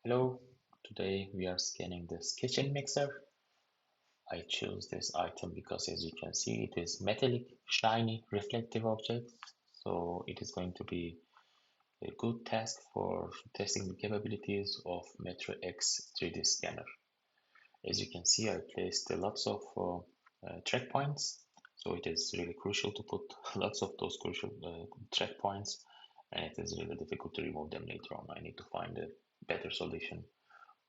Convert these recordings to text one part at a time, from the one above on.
Hello, today we are scanning this kitchen mixer. I chose this item because as you can see it is metallic, shiny, reflective object. So it is going to be a good task for testing the capabilities of MetroX 3D scanner. As you can see I placed lots of track points. So it is really crucial to put lots of those crucial track points, and it is really difficult to remove them later on. I need to find a better solution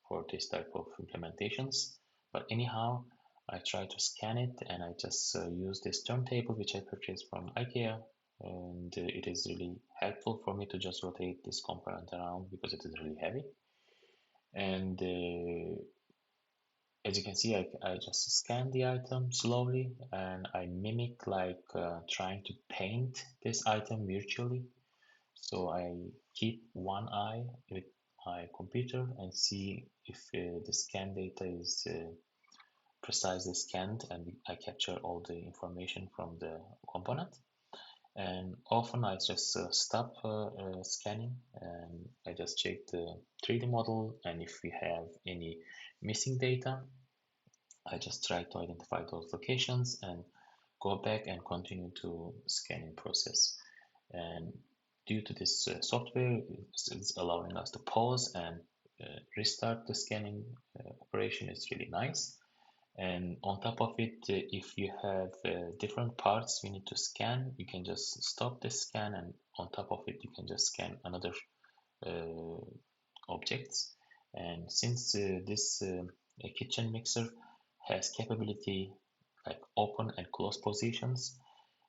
for this type of implementations. But anyhow, I try to scan it and I just use this turntable which I purchased from IKEA, and it is really helpful for me to just rotate this component around because it is really heavy. And as you can see, I just scan the item slowly and I mimic like trying to paint this item virtually. So I keep one eye with my computer and see if the scan data is precisely scanned, and I capture all the information from the component. And often I just stop scanning and I just check the 3D model, and if we have any missing data, I just try to identify those locations and go back and continue to scanning process. And due to this software, it's allowing us to pause and restart the scanning operation. Is really nice. And on top of it, if you have different parts we need to scan, you can just stop the scan, and on top of it, you can just scan another uh, objects. And since this kitchen mixer has capability like open and close positions,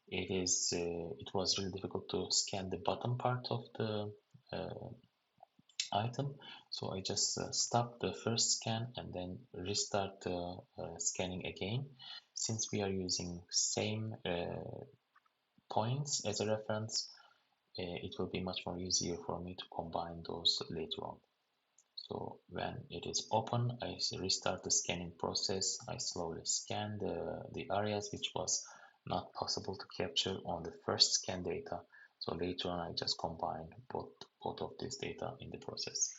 it was really difficult to scan the bottom part of the uh, item. So I just stop the first scan and then restart scanning again. Since we are using same points as a reference, it will be much more easier for me to combine those later on. So when it is open, I restart the scanning process. I slowly scan the areas which was not possible to capture on the first scan data. So later on, I just combine both of this data in the process.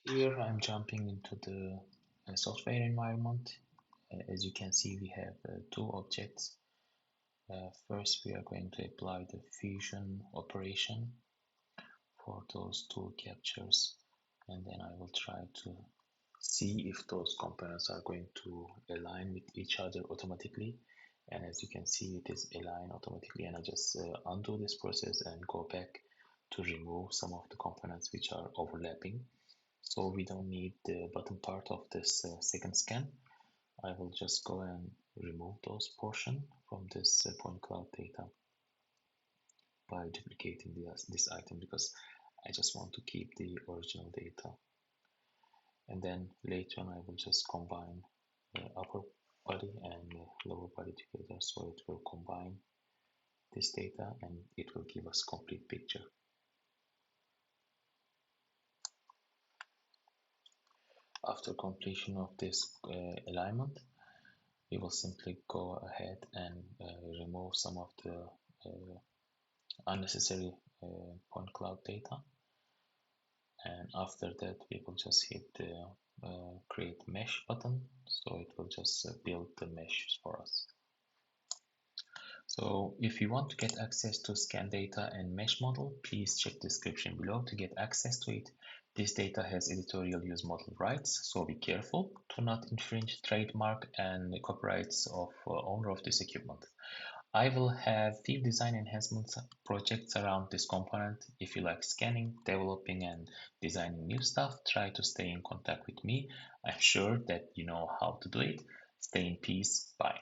Here I'm jumping into the software environment. As you can see, we have two objects. First, we are going to apply the fusion operation for those two captures, and then I will try to see if those components are going to align with each other automatically. And as you can see, it is aligned automatically, and I just undo this process and go back to remove some of the components which are overlapping. So we don't need the bottom part of this second scan. I will just go and remove those portion from this point cloud data by duplicating this item, because I just want to keep the original data. And then later on I will just combine the upper body and the lower body together, so it will combine this data and it will give us complete picture. After completion of this alignment, we will simply go ahead and remove some of the unnecessary point cloud data, and after that we will just hit the create mesh button, so it will just build the mesh for us. So if you want to get access to scan data and mesh model, please check description below to get access to it. This data has editorial use model rights, so be careful to not infringe trademark and copyrights of owner of this equipment. I will have few design enhancements projects around this component. If you like scanning, developing, and designing new stuff, try to stay in contact with me. I'm sure that you know how to do it. Stay in peace. Bye.